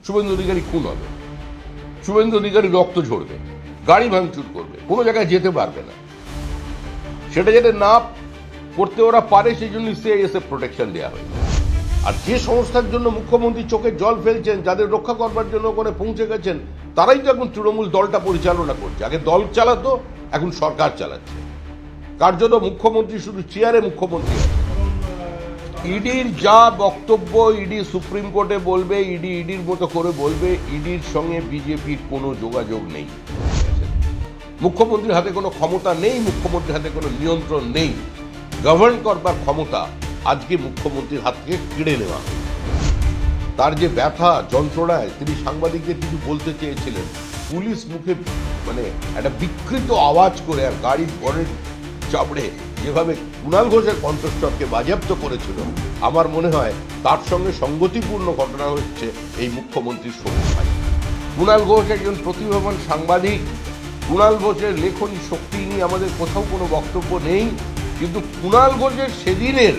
শুভেন্দু অধিকারী খুন হবে, শুভেন্দু অধিকারী রক্ত ঝরবে, গাড়ি ভাঙচুর করবে, কোনো জায়গায় যেতে পারবে না। সেটা যাতে না করতে ওরা পারে সেই জন্য সিআইএসএফ প্রোটেকশন দেওয়া হয়েছে। আর যে সংস্থার জন্য মুখ্যমন্ত্রী চোখে জল ফেলছেন, যাদের রক্ষা করবার জন্য ওখানে পৌঁছে গেছেন, তারাই তো এখন তৃণমূল দলটা পরিচালনা করছে। আগে দল চালাতো, এখন সরকার চালাচ্ছে। কার্যত মুখ্যমন্ত্রী শুধু চেয়ারে মুখ্যমন্ত্রী। ইডির যা বক্তব্য, ইডি সুপ্রিম কোর্টে বলবে, ইডির মতো করে বলবে। ইডির সঙ্গে বিজেপির কোনো যোগাযোগ নেই। মুখ্যমন্ত্রীর হাতে কোনো ক্ষমতা নেই, মুখ্যমন্ত্রীর হাতে কোনো নিয়ন্ত্রণ নেই। গভর্ন করবার ক্ষমতা আজকে মুখ্যমন্ত্রীর হাত থেকে কেড়ে নেওয়া। তার যে ব্যথা যন্ত্রণায় তিনি সাংবাদিকদের কিছু বলতে চেয়েছিলেন, পুলিশ মুখে মানে একটা বিকৃত আওয়াজ করে আর গাড়ির বনের চাপড়ে যেভাবে কুণাল ঘোষের কণ্ঠস্বরকে বাজেয়াপ্ত করেছিল, আমার মনে হয় তার সঙ্গে সঙ্গতিপূর্ণ ঘটনা হচ্ছে এই মুখ্যমন্ত্রীর সবুজ ভাই। কুণাল ঘোষ একজন প্রতিভাবান সাংবাদিক। কুণাল ঘোষের লেখনী শক্তি নিয়ে আমাদের কোথাও কোনো বক্তব্য নেই, কিন্তু কুণাল ঘোষের সেদিনের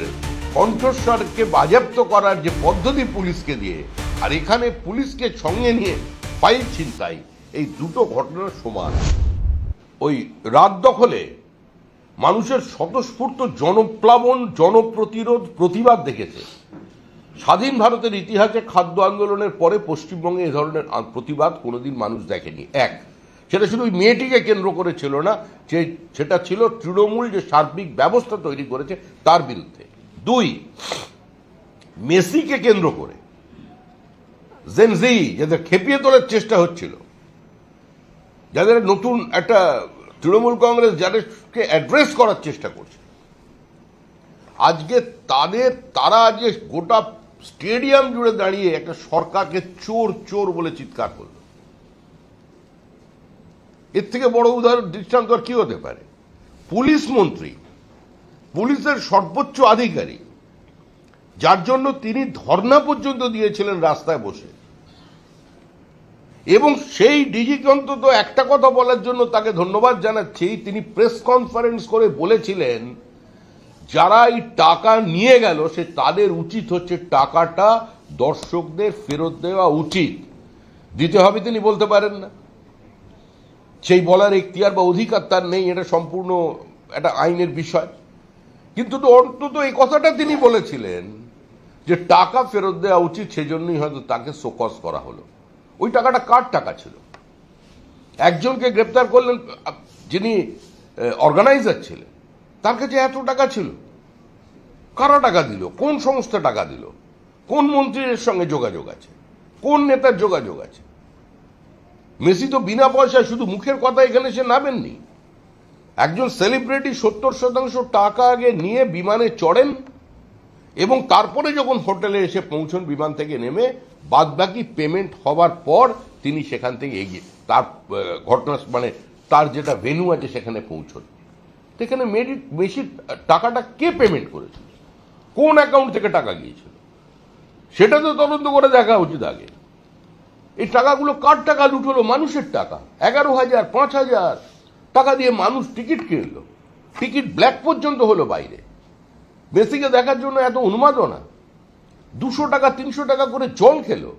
কণ্ঠস্বরকে বাজেয়াপ্ত করার যে পদ্ধতি পুলিশকে দিয়ে, আর এখানে পুলিশকে সঙ্গে নিয়ে ফাইল ছিনতাই, এই দুটো ঘটনার সমান। ওই রাত দখলে মানুষের স্বতঃস্ফূর্ত জনপ্লাবন, জনপ্রতিরোধ, প্রতিবাদ দেখেছে। স্বাধীন ভারতের ইতিহাসে খাদ্য আন্দোলনের পরে পশ্চিমবঙ্গে এ ধরনের প্রতিবাদ কোনোদিন মানুষ দেখেনি। এক, সেটা শুধু ওই মেয়েটিকে কেন্দ্র করে ছিল না, সেটা ছিল তৃণমূল যে সার্বিক ব্যবস্থা তৈরি করেছে তার বিরুদ্ধে। দুই, মেসিকে কেন্দ্র করে জেনজি যাদের খেপিয়ে তোলার চেষ্টা হচ্ছিল, যাদের নতুন একটা তৃণমূল কংগ্রেস যাদেরকে অ্যাড্রেস করার চেষ্টা করছে, আজকে তারা আজকে গোটা স্টেডিয়াম জুড়ে দাঁড়িয়ে একটা সরকারকে চোর চোর বলে চিৎকার করল। এর থেকে বড় উদাহরণ দৃষ্টান্ত আর কি হতে পারে? পুলিশ মন্ত্রী, পুলিশের সর্বোচ্চ আধিকারিক, যার জন্য তিনি ধর্ণা পর্যন্ত দিয়েছিলেন রাস্তায় বসে, এবং সেই ডিজিকে অন্তত একটা কথা বলার জন্য তাকে ধন্যবাদ জানাচ্ছি, তিনি প্রেস কনফারেন্স করে বলেছিলেন যারা এই টাকা নিয়ে গেল সে তাদের উচিত হচ্ছে টাকাটা দর্শকদের ফেরত দেওয়া উচিত। দিতে হবে তিনি বলতে পারেন না, সেই বলার এখতিয়ার বা অধিকার তার নেই, এটা সম্পূর্ণ একটা আইনের বিষয়। কিন্তু অন্তত এই কথাটা তিনি বলেছিলেন যে টাকা ফেরত দেওয়া উচিত, সেজন্যই হয়তো তাকে শোকজ করা হলো। ওই টাকাটা কার টাকা ছিল? একজনকে গ্রেপ্তার করলেন যিনি অর্গানাইজার ছিলেন, তার কাছে এত টাকা ছিল। কারা টাকা দিল? কোন সংস্থা টাকা দিল? কোন মন্ত্রীর সঙ্গে যোগাযোগ আছে? কোন নেতার যোগাযোগ আছে? মেসি তো বিনা পয়সায় শুধু মুখের কথা এখানে সে নামেননি। একজন সেলিব্রিটি 70% টাকা আগে নিয়ে বিমানে চড়েন এবং তারপরে যখন হোটেলে এসে পৌঁছন বিমান থেকে নেমে, বাদ বাকি পেমেন্ট হবার পর তিনি সেখান থেকে এগিয়ে তার ঘটনা মানে তার যেটা ভেন্যু আছে সেখানে পৌঁছন। সেখানে মেসির টাকাটা কে পেমেন্ট করেছিল? কোন অ্যাকাউন্ট থেকে টাকা গিয়েছিল? সেটা তো তদন্ত করে দেখা উচিত আগে। এই টাকাগুলো কার টাকা লুট হলো? মানুষের টাকা। 11,000 5,000 টাকা দিয়ে মানুষ টিকিট কিনলো, টিকিট ব্ল্যাক পর্যন্ত হলো বাইরে। মেসিকে দেখার জন্য এত উন্মাদনা। 200 টাকা 300 টাকা করে জল খেলো,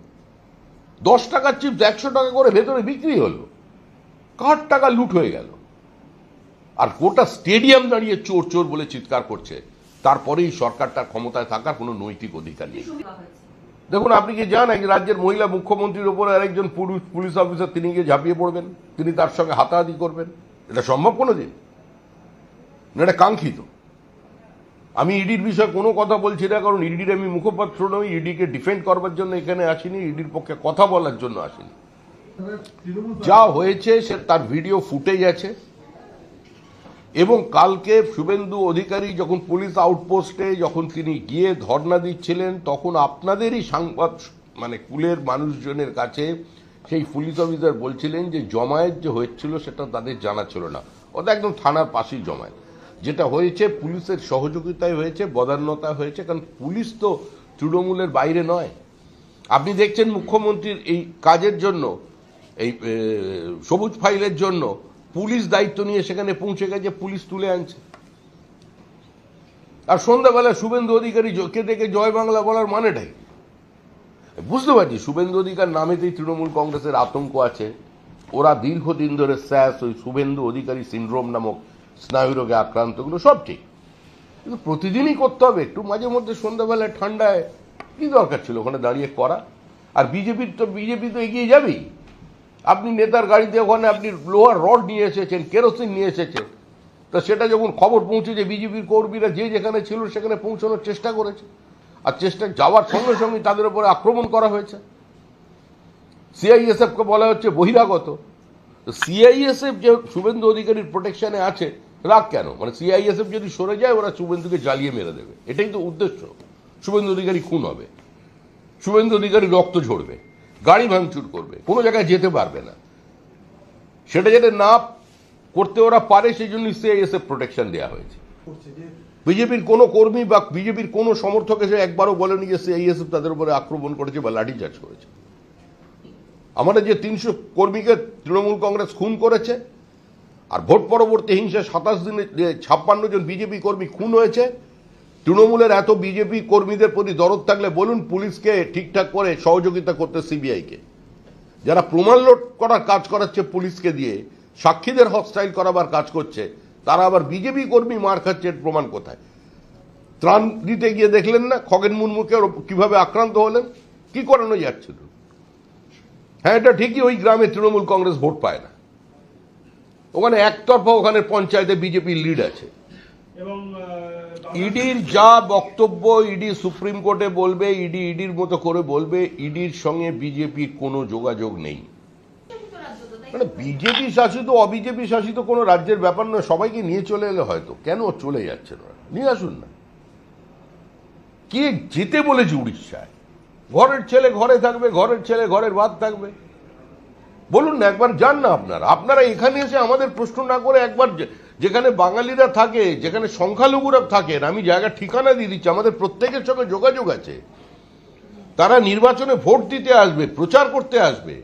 10 টাকার চিপস 100 টাকা করে ভেতরে বিক্রি হলো। কার টাকা লুট হয়ে গেল? আর গোটা স্টেডিয়াম দাঁড়িয়ে চোর চোর বলে চিৎকার করছে, তারপরেই সরকারটার ক্ষমতায় থাকার কোনো নৈতিক অধিকার নেই। দেখুন, আপনি কি জান এক রাজ্যের মহিলা মুখ্যমন্ত্রীর উপরে আরেকজন পুলিশ অফিসার তিনি গিয়ে ঝাঁপিয়ে পড়বেন, তিনি তার সঙ্গে হাতাহাতি করবেন? এটা সম্ভব কোনোদিন? না, এটা কাঙ্ক্ষিত। আমি ইডির বিষয়ে কোনো কথা বলছি না, কারণ ইডির আমি মুখপাত্র নই। ইডিকে ডিফেন্ড করবার জন্য এখানে আসিনি, ইডির পক্ষে কথা বলার জন্য আসিনি। যা হয়েছে সে তার ভিডিও ফুটেজ আছে, এবং কালকে শুভেন্দু অধিকারী যখন পুলিশ আউটপোস্টে যখন তিনি গিয়ে ধর্ণা দিচ্ছিলেন, তখন আপনাদেরই সংবাদ মানে কুলের মানুষজনের কাছে সেই পুলিশ অফিসার বলছিলেন যে জমায়েত যে হয়েছিল সেটা তাদের জানা ছিল না। ওটা একদম থানার পাশেই জমায়েত। যেটা হয়েছে পুলিশের সহযোগিতায় হয়েছে, বদান্যতা হয়েছে, কারণ পুলিশ তো তৃণমূলের বাইরে নয়। আপনি দেখছেন মুখ্যমন্ত্রীর এই কাজের জন্য, এই সবুজ ফাইলের জন্য পুলিশ দায়িত্ব নিয়ে সেখানে পৌঁছে গেছে, পুলিশ তুলে আনছে। আর সন্ধ্যাবেলা শুভেন্দু অধিকারী কে দেখে জয় বাংলা বলার মানেটাই বুঝতে পারছি শুভেন্দু অধিকার নামেতেই তৃণমূল কংগ্রেসের আতঙ্ক আছে। ওরা দীর্ঘদিন ধরে স্যাস ওই শুভেন্দু অধিকারী সিন্ড্রোম নামক স্নায়ুরোগে আক্রান্ত, এগুলো সব ঠিক, কিন্তু প্রতিদিনই করতে হবে? একটু মাঝে মধ্যে সন্ধ্যাবেলায় ঠান্ডায় কি দরকার ছিল ওখানে দাঁড়িয়ে করা? আর বিজেপি তো এগিয়ে যাবেই। আপনি নেতার গাড়িতে ওখানে আপনি লোহার রড নিয়ে এসেছেন, কেরোসিন নিয়ে এসেছেন, তা সেটা যখন খবর পৌঁছেছে বিজেপির কর্মীরা যে যেখানে ছিল সেখানে পৌঁছানোর চেষ্টা করেছে, আর চেষ্টা যাওয়ার সঙ্গে সঙ্গে তাদের উপরে আক্রমণ করা হয়েছে। সিআইএসএফ কে বলা হচ্ছে বহিরাগত। সিআইএসএফ যে শুভেন্দু অধিকারীর প্রোটেকশনে আছে, রাগ কেন? মানে সিআইএসএফ যদি সরে যায় ওরা শুভেন্দুকে জ্বালিয়ে মেরে দেবে, এটাই তো উদ্দেশ্য। শুভেন্দু অধিকারী খুন হবে, শুভেন্দু অধিকারী রক্ত ঝরবে, গাড়ি ভাঙচুর করবে, কোনো জায়গায় যেতে পারবে না। সেটা যাতে না করতে ওরা পারে সেই জন্য সিআইএসএফ প্রোটেকশন দেওয়া হয়েছে। বিজেপির কোনো কর্মী বা বিজেপির কোনো সমর্থক এসে একবারও বলেনি যে সিআইএসএফ তাদের উপরে আক্রমণ করেছে বা লাঠিচার্জ করেছে। আমাদের যে 300 কর্মীকে তৃণমূল কংগ্রেস খুন করেছে, আর ভোট পরবর্তী হিংসা 27 দিনে 56 জন বিজেপি কর্মী খুন হয়েছে। তৃণমূলের এত বিজেপি কর্মীদের প্রতি দরদ থাকলে বলুন পুলিশকে ঠিকঠাক করে সহযোগিতা করতে, সিবিআইকে। যারা প্রমাণ লোড করার কাজ করাচ্ছে পুলিশকে দিয়ে, সাক্ষীদের হস্টাইল করাবার কাজ করছে, তারা আবার বিজেপি কর্মী মার খাচ্ছে, এর প্রমাণ কোথায়? ত্রাণ দিতে গিয়ে দেখলেন না খগেন মুর্মুকে কিভাবে আক্রান্ত হলেন? কি করানো যাচ্ছিল? হ্যাঁ, এটা ঠিকই, ওই গ্রামে তৃণমূল কংগ্রেস ভোট পায় না, ওখানে একতরফা ওখানে পঞ্চায়েতে বিজেপির লিড আছে। ইডির যা বক্তব্য ইডি সুপ্রিম কোর্টে বলবে, ইডির মতো করে বলবে, ইডির সঙ্গে বিজেপির কোনো যোগাযোগ নেই। মানে বিজেপি শাসিত অবিজেপি শাসিত কোনো রাজ্যের ব্যাপার নয়, সবাইকে নিয়ে চলে এলে হয়তো। কেন চলে যাচ্ছেন ওরা? নিয়ে আসুন না। কে যেতে বলেছে উড়িষ্যায়? ঘরের ছেলে ঘরে থাকবে, ঘরের ছেলে ঘরের ভাত থাকবে। বলুন না, একবার যান না আপনারা এখানে এসে আমাদের প্রশ্ন না করে একবার যেখানে বাঙালিরা থাকে, যেখানে সংখ্যালঘুরা থাকেন, আমি জায়গা ঠিকানা দিয়ে দিচ্ছি, আমাদের প্রত্যেকের সঙ্গে যোগাযোগ আছে। তারা নির্বাচনে ভোট দিতে আসবে, প্রচার করতে আসবে।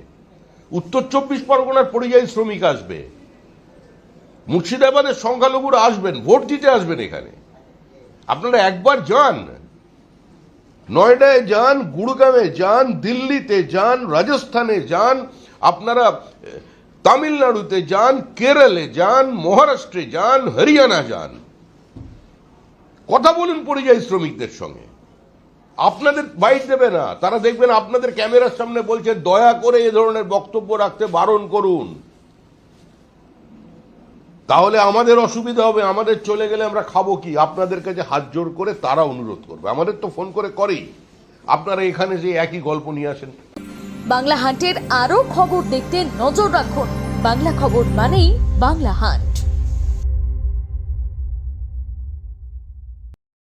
উত্তর 24 পরগনার পরিযায়ী শ্রমিক আসবে, মুর্শিদাবাদের সংখ্যালঘুরা আসবেন, ভোট দিতে আসবেন এখানে। আপনারা একবার যান, নয়ডায় যান, গুড়গাঁওয়ে যান, দিল্লিতে যান, রাজস্থানে যান, আপনারা তামিলনাড়ুতে যান, কেরলে যান, মহারাষ্ট্রে যান, হরিয়ানা যান, কথা বলুন পরিযায়ী শ্রমিকদের সঙ্গে। আপনাদের বাইট দেবে না, তারা দেখবেন আপনাদের ক্যামেরার সামনে বলছে দয়া করে এ ধরনের বক্তব্য রাখতে বারণ করুন। তাহলে আমাদের অসুবিধা হবে, আমাদের চলে গেলে আমরা খাবো কি? আপনাদের কাছে হাত জোর করে তারা অনুরোধ করবে, আমাদের তো ফোন করেই। আপনারা এখানে যে একই গল্প নিয়ে আসেন। বাংলা হান্টের আরো খবর দেখতে নজর রাখুন। বাংলা খবর মানেই বাংলা হান্ট।